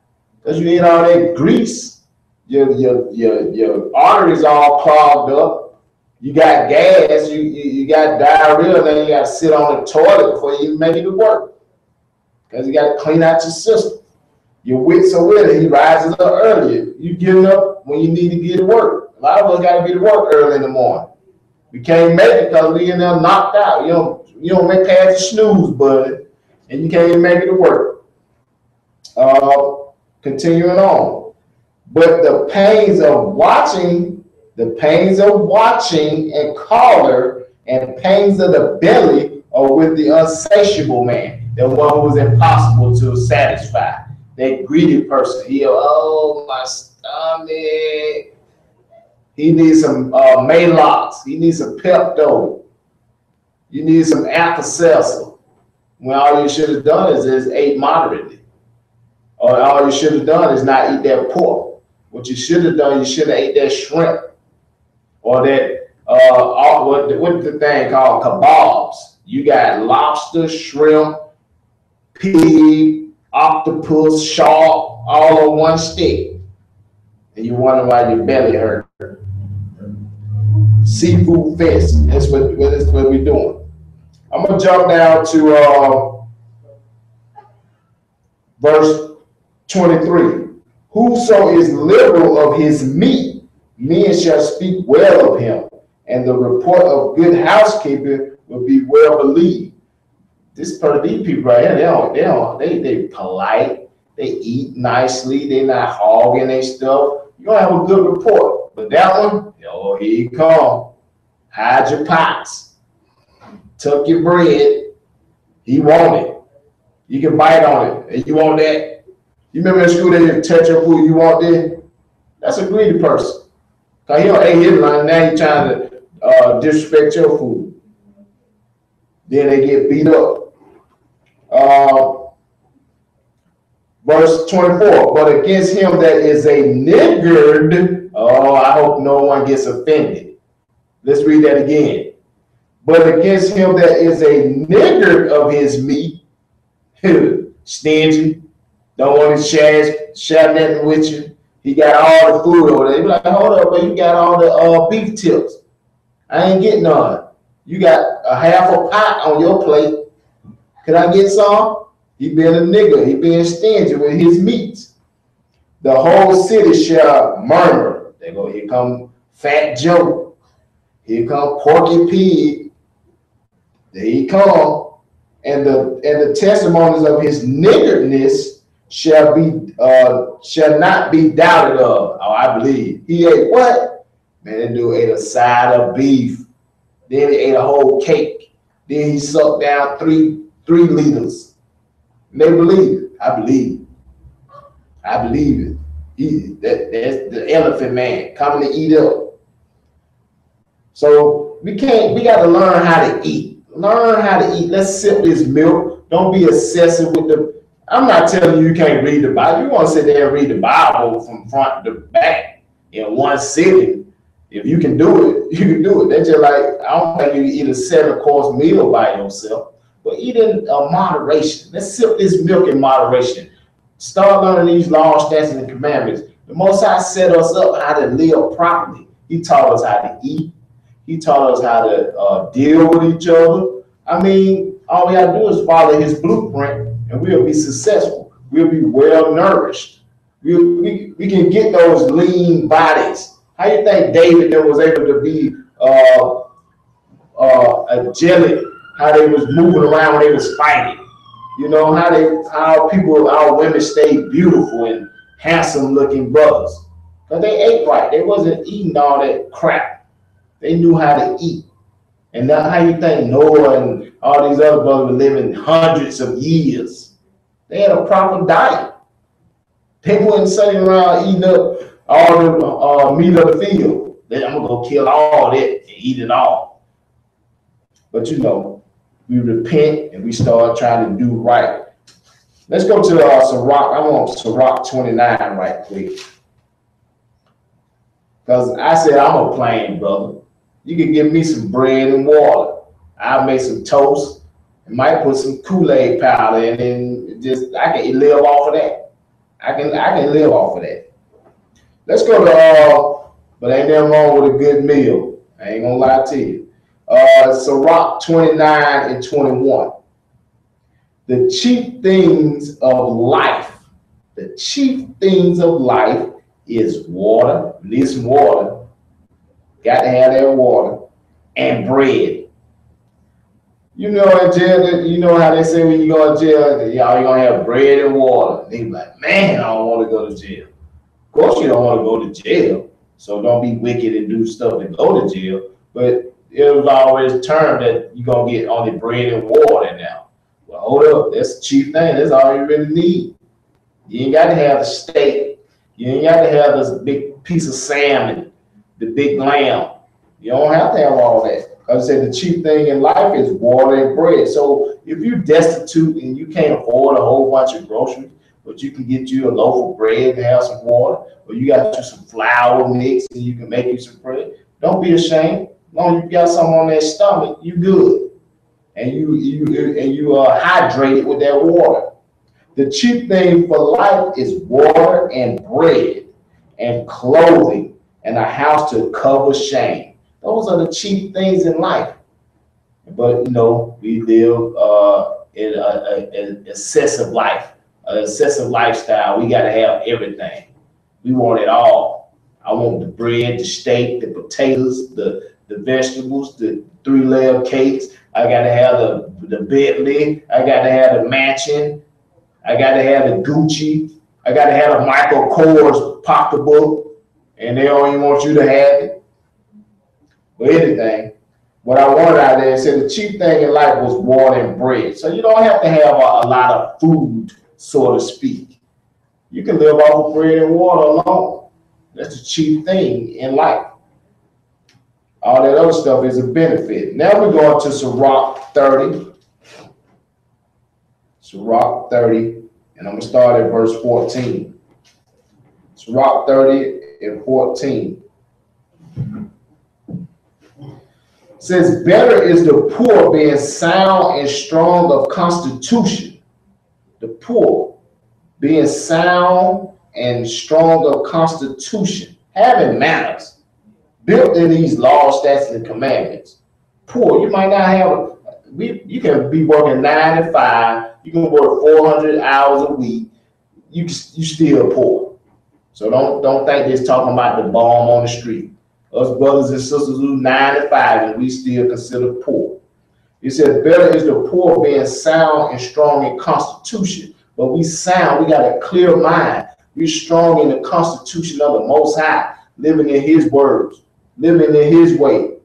Because you ate all that grease. Your arteries all clogged up. You got gas, you got diarrhea, and then you got to sit on the toilet before you even make it to work. Because you got to clean out your system. Your wits are with it. He rises up earlier. You getting up when you need to get to work. A lot of us got to be to work early in the morning. We can't make it because we in there knocked out. You don't make past the snooze button, and you can't even make it to work. Continuing on. But the pains of watching and choler and pains of the belly are with the unsatiable man, the one who is impossible to satisfy. That greedy person. My stomach. He needs some Malox. He needs some Pepto. You need some Alka-Seltzer. When all you should have done is ate moderately. Or all you should have done is not eat that pork. What you should have done, you should have ate that shrimp. Or that, what's the thing called? Kebabs. You got lobster, shrimp, pig, octopus, shark, all on one stick. And you wonder why your belly hurt. Seafood fest. That's what we're doing. I'm going to jump down to verse 23. Whoso is liberal of his meat, men shall speak well of him, and the report of good housekeeping will be well believed. These people right here, they polite, they eat nicely, they're not hogging their stuff. You're gonna have a good report. But that one, here you come. Hide your pots, tuck your bread. He want it. You can bite on it, and you want that. You remember in school they just touch your food, you want this? That's a greedy person. Because he don't ate his lunch, now he's trying to disrespect your food. Then they get beat up. Verse 24, but against him that is a niggard, oh, I hope no one gets offended. Let's read that again. But against him that is a niggard of his meat, stingy, don't want to share nothing with you. He got all the food over there. You be like, hold up, but you got all the beef tips. I ain't getting none. You got a half a pot on your plate. Can I get some? He being a nigger. He being stingy with his meats. The whole city shall murmur. They go, here come Fat Joe. Here come Porky Pig. There he come. And the testimonies of his niggardness shall not be doubted of. Oh, I believe. He ate what? Man, that dude ate a side of beef. Then he ate a whole cake. Then he sucked down three liters. And they believe it. I believe it. I believe it. That's the elephant man coming to eat up. So we got to learn how to eat. Learn how to eat. Let's sip this milk. Don't be excessive with the. I'm not telling you can't read the Bible. You want to sit there and read the Bible from front to back in one sitting. If you can do it, you can do it. That's just like, I don't think you can eat a 7-course meal by yourself. But eat in moderation. Let's sip this milk in moderation. Start learning these laws, statutes, and commandments. The Most High set us up how to live properly. He taught us how to eat. He taught us how to deal with each other. I mean, all we got to do is follow his blueprint, and we'll be successful. We'll be well nourished. We can get those lean bodies. How you think David that was able to be agilic? How they was moving around when they was fighting, you know, how our women stayed beautiful and handsome looking brothers, because they ate right. They wasn't eating all that crap. They knew how to eat. And now, how you think Noah and all these other brothers were living hundreds of years? They had a proper diet. They weren't sitting around eating up all the meat of the field. Then I'm gonna go kill all that and eat it all. But you know, we repent and we start trying to do right. Let's go to Sirach. I want Sirach 29 right quick. Because I said I'm a plain brother. You can give me some bread and water. I'll make some toast and might put some Kool-Aid powder and then just I can live off of that. I can live off of that. Let's go to but ain't nothing wrong with a good meal. I ain't gonna lie to you. Sirach 29 and 21. The chief things of life is water. You need some water. Got to have that water and bread. You know, in jail, you know how they say when you go to jail, y'all, you're going to have bread and water. They be like, man, I don't want to go to jail. Of course, you don't want to go to jail. So don't be wicked and do stuff and go to jail. But it was always termed that you're going to get only bread and water now. Well, hold up. That's the chief thing. That's all you really need. You ain't got to have the steak. You ain't got to have this big piece of salmon, the big lamb. You don't have to have all that. I said the chief thing in life is water and bread. So if you're destitute and you can't afford a whole bunch of groceries, but you can get you a loaf of bread and have some water, or you got you some flour mix and you can make you some bread, don't be ashamed. As long as you got something on that stomach, you good. And you are hydrated with that water. The chief thing for life is water and bread and clothing and a house to cover shame. Those are the chief things in life. But, you know, we live in an excessive life, an excessive lifestyle. We got to have everything. We want it all. I want the bread, the steak, the potatoes, the vegetables, the 3-layer cakes. I got to have the Bentley. I got to have the mansion. I got to have the Gucci. I got to have a Michael Kors pocketbook. And they don't even want you to have it. Or anything. What I wanted out there said the chief thing in life was water and bread. So you don't have to have a lot of food, so to speak. You can live off of bread and water alone. That's the chief thing in life. All that other stuff is a benefit. Now we're going to Sirach 30. Sirach 30, and I'm going to start at verse 14. Sirach 30 and 14. It says, better is the poor being sound and strong of constitution. The poor being sound and strong of constitution, having manners, built in these laws, statutes, and commandments. Poor, you might not have, you can be working 9 to 5, you can work 400 hours a week, you still poor. So don't think it's talking about the bomb on the street. Us brothers and sisters who 9 to 5 and we still consider poor. It says, better is the poor being sound and strong in constitution. But we sound, we got a clear mind. We're strong in the constitution of the Most High, living in his words, living in his way,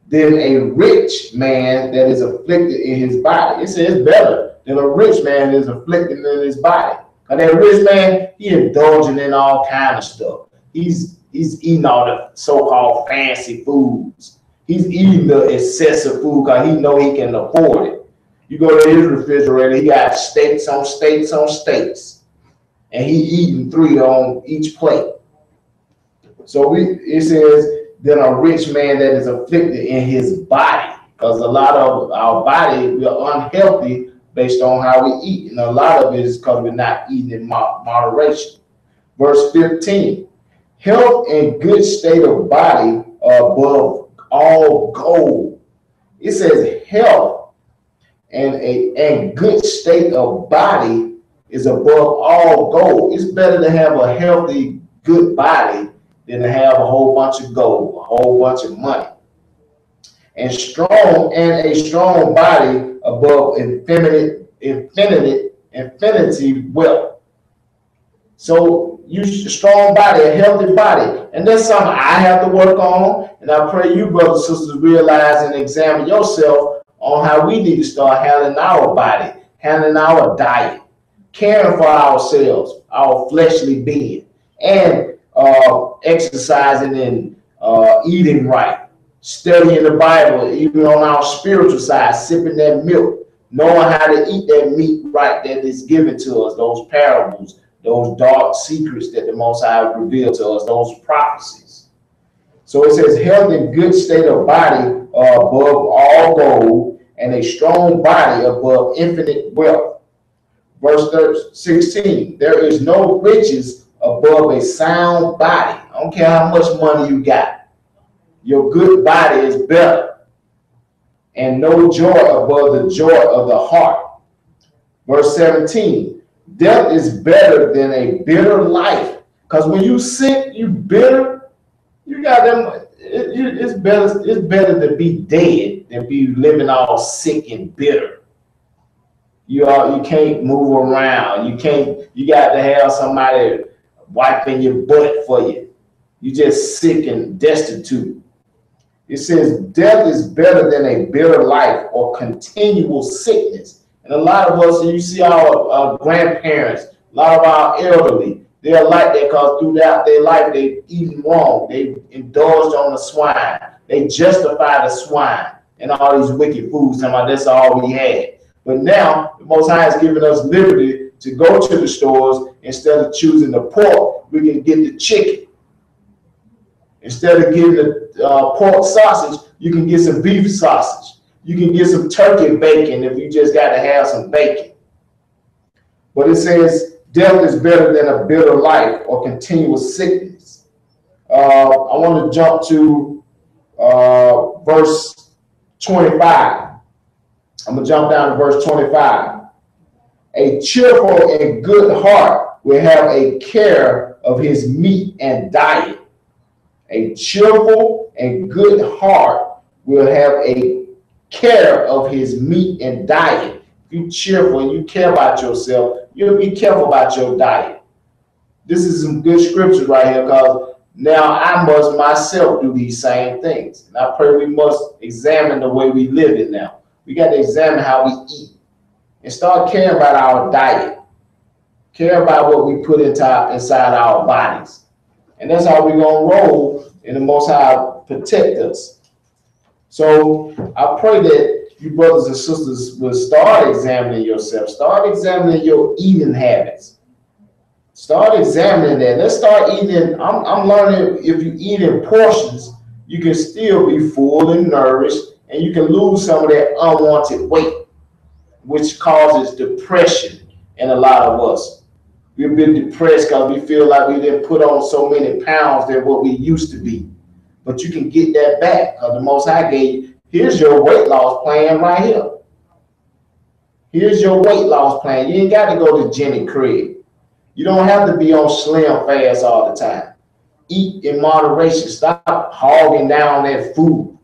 than a rich man that is afflicted in his body. It says better than a rich man that is afflicted in his body. Because that rich man, he indulging in all kind of stuff. He's eating all the so-called fancy foods. He's eating the excessive food because he know he can afford it. You go to his refrigerator, he got steaks on steaks on steaks. And he eating 3 on each plate. So it says, than a rich man that is afflicted in his body. Because a lot of our body, we are unhealthy based on how we eat. And a lot of it is because we're not eating in moderation. Verse 15, health and good state of body are above all gold. It says health and good state of body is above all gold. It's better to have a healthy, good body than to have a whole bunch of gold, a whole bunch of money. And a strong body above infinity wealth. So you strong body, a healthy body. And that's something I have to work on. And I pray you, brothers and sisters, realize and examine yourself on how we need to start handling our body, handling our diet, caring for ourselves, our fleshly being, and exercising and eating right, studying the Bible, even on our spiritual side, sipping that milk, knowing how to eat that meat right that is given to us, those parables, those dark secrets that the Most High revealed to us, those prophecies. So it says, health and good state of body are above all gold, and a strong body above infinite wealth. Verse 16, there is no riches above a sound body. I don't care how much money you got. Your good body is better. And no joy above the joy of the heart. Verse 17, death is better than a bitter life. Because when you sick, you bitter, you got them. It's better to be dead than be living all sick and bitter. You can't move around. You got to have somebody wiping your butt for you. You just sick and destitute. It says death is better than a bitter life or continual sickness. And a lot of us, you see our grandparents, a lot of our elderly, they're like that because throughout their life they eating wrong. They indulged on the swine. They justify the swine and all these wicked foods. That's all we had. But now the Most High has given us liberty to go to the stores. Instead of choosing the pork, we can get the chicken. Instead of getting the pork sausage, you can get some beef sausage. You can get some turkey bacon if you just got to have some bacon. But it says death is better than a bitter life or continuous sickness. I want to jump to verse 25. I'm going to jump down to verse 25. A cheerful and good heart will have a care of his meat and diet. A cheerful and good heart will have a care of his meat and diet. If you're cheerful and you care about yourself, you'll be careful about your diet. This is some good scripture right here, because now I must myself do these same things. And I pray we must examine the way we live it now. We got to examine how we eat and start caring about our diet. care about what we put inside our bodies. And that's how we're going to roll, and the Most High protect us. So I pray that you brothers and sisters will start examining yourself. Start examining your eating habits. Start examining that. Let's start eating. I'm learning if you eat in portions, you can still be full and nourished, and you can lose some of that unwanted weight, which causes depression in a lot of us. We've been depressed because we feel like we didn't put on so many pounds than what we used to be. But you can get that back because the Most High gave, here's your weight loss plan right here. Here's your weight loss plan. You ain't got to go to Jenny Craig. You don't have to be on slim fast all the time. Eat in moderation. Stop hogging down that food.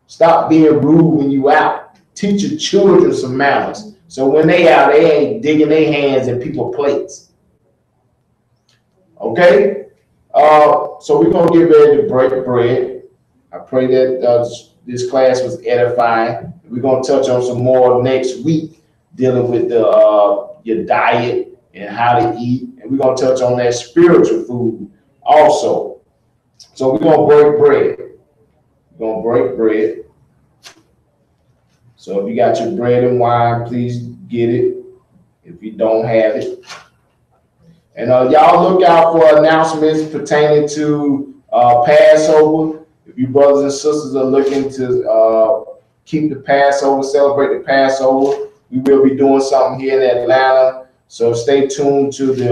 Stop being rude when you out. Teach your children some manners. So when they out, they ain't digging their hands in people's plates. Okay? So we're going to get ready to break bread. I pray that this class was edifying. We're going to touch on some more next week, dealing with your diet and how to eat. And we're going to touch on that spiritual food also. So we're going to break bread. We're going to break bread. So if you got your bread and wine, please get it. If you don't have it. And y'all look out for announcements pertaining to Passover. If you brothers and sisters are looking to keep the Passover, celebrate the Passover, we will be doing something here in Atlanta. So stay tuned to the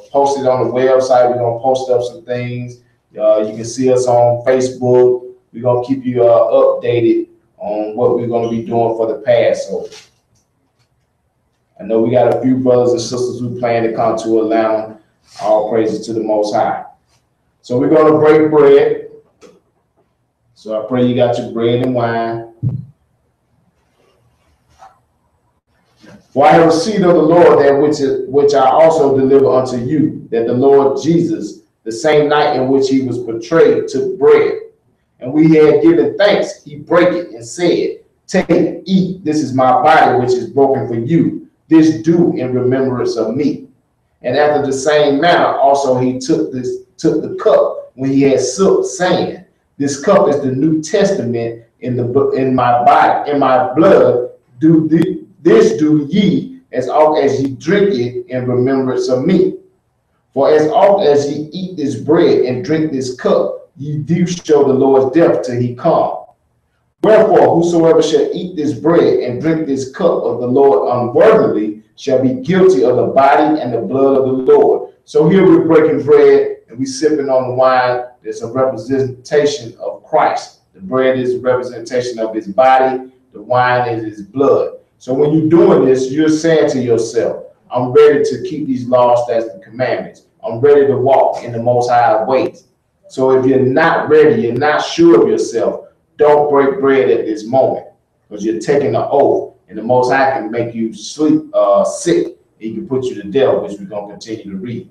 post it on the website. We're going to post up some things. You can see us on Facebook. We're going to keep you updated on what we're going to be doing for the Passover. I know we got a few brothers and sisters who plan to come to Atlanta. All praises to the Most High. So we're going to break bread. So I pray you got your bread and wine. For I have received of the Lord that which I also deliver unto you, that the Lord Jesus, the same night in which he was betrayed, took bread. And we had given thanks, he brake it and said, take, eat, this is my body which is broken for you. This do in remembrance of me. And after the same manner also he took the cup when he had supped, saying, this cup is the New Testament in my body, in my blood. This do ye as oft as ye drink it in remembrance of me. For as oft as ye eat this bread and drink this cup, ye do show the Lord's death till he come. Wherefore, whosoever shall eat this bread and drink this cup of the Lord unworthily shall be guilty of the body and the blood of the Lord. So here we're breaking bread and we're sipping on the wine. There's a representation of Christ. The bread is a representation of his body. The wine is his blood. So when you're doing this, you're saying to yourself, I'm ready to keep these laws, statutes, and commandments. I'm ready to walk in the Most High ways. So if you're not ready, you're not sure of yourself, don't break bread at this moment, because you're taking an oath, and the Most High can make you sick. He can put you to death, which we're going to continue to read.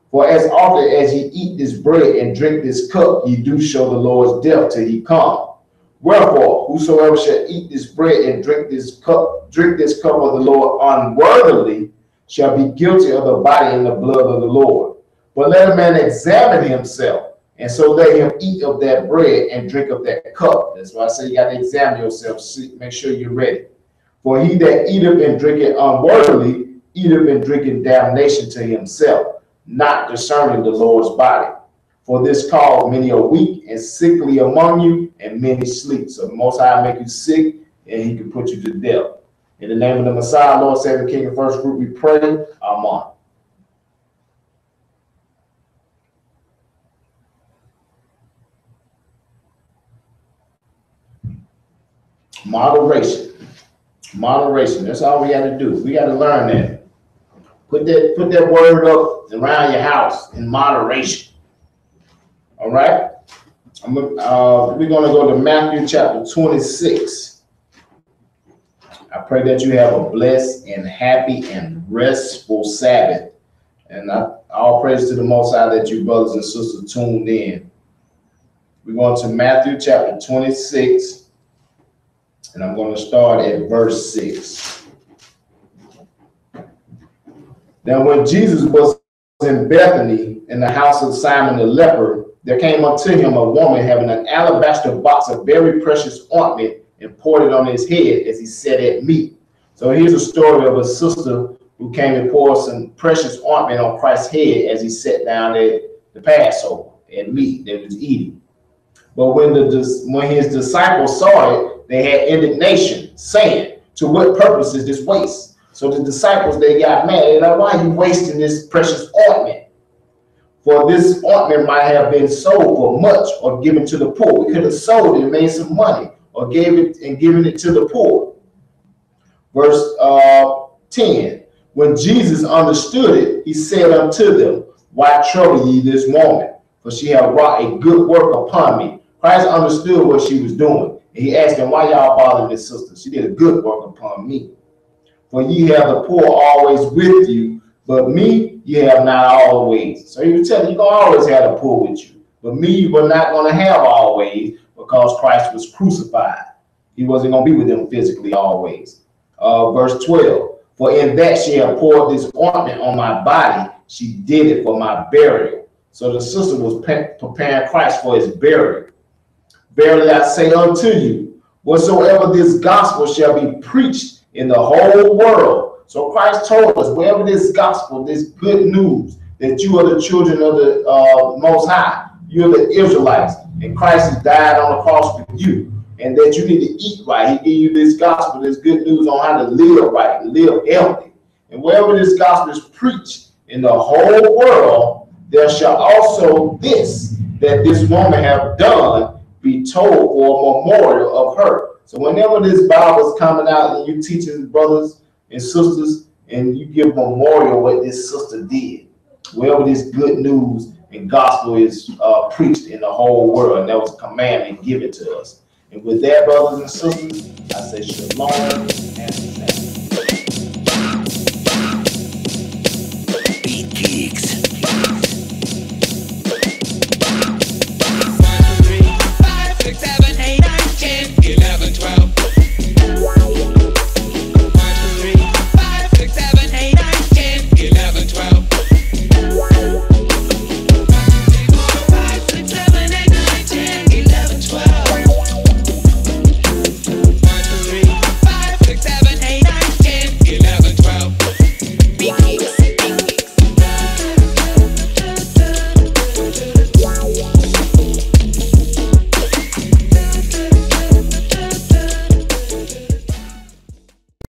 For as often as ye eat this bread and drink this cup, ye do show the Lord's death till he come. Wherefore, whosoever shall eat this bread and drink this cup of the Lord unworthily, shall be guilty of the body and the blood of the Lord. But let a man examine himself, and so let him eat of that bread and drink of that cup. That's why I say you got to examine yourself, make sure you're ready. For he that eateth and drinketh unworthily, eateth and drinketh damnation to himself, not discerning the Lord's body. For this cause many are weak and sickly among you, and many sleep. So the Most High make you sick, and he can put you to death. In the name of the Messiah, Lord, Savior, King, and first fruit, we pray. Amen. Moderation. That's all we got to do. We got to learn that. Put that word up around your house in moderation. All right. We're going to go to Matthew chapter 26. I pray that you have a blessed and happy and restful Sabbath. And all praise to the Most High that you brothers and sisters tuned in. We're going to Matthew chapter 26. And I'm going to start at verse 6. Now when Jesus was in Bethany in the house of Simon the leper, there came unto him a woman having an alabaster box of very precious ointment and poured it on his head as he sat at meat. So here's a story of a sister who came and poured some precious ointment on Christ's head as he sat down at the Passover and meat that he was eating. But when his disciples saw it, they had indignation, saying, "To what purpose is this waste?" So the disciples, they got mad. They're like, "Why are you wasting this precious ointment? For this ointment might have been sold for much or given to the poor." We could have sold it and made some money, or gave it and given it to the poor. Verse 10. When Jesus understood it, he said unto them, "Why trouble ye this woman? For she hath wrought a good work upon me." Christ understood what she was doing. And he asked them, "Why y'all bothering this sister? She did a good work upon me. For ye have the poor always with you, but me ye have not always." So he was telling you, you're going to always have the poor with you. But me, you were not going to have always, because Christ was crucified. He wasn't going to be with them physically always. Verse 12. "For in that she had poured this ointment on my body, she did it for my burial." So the sister was preparing Christ for his burial. "Verily I say unto you, whatsoever this gospel shall be preached in the whole world." So Christ told us, wherever this gospel, this good news, that you are the children of the Most High, you're the Israelites, and Christ has died on the cross for you, and that you need to eat right. He gave you this gospel, this good news on how to live right, live healthy. And wherever this gospel is preached in the whole world, there shall also this, that this woman have done, be told for a memorial of her. So whenever this Bible is coming out and you teaching brothers and sisters, and you give memorial what this sister did, wherever this good news and gospel is preached in the whole world, and that was a commandment given to us. And with that, brothers and sisters, I say shalom and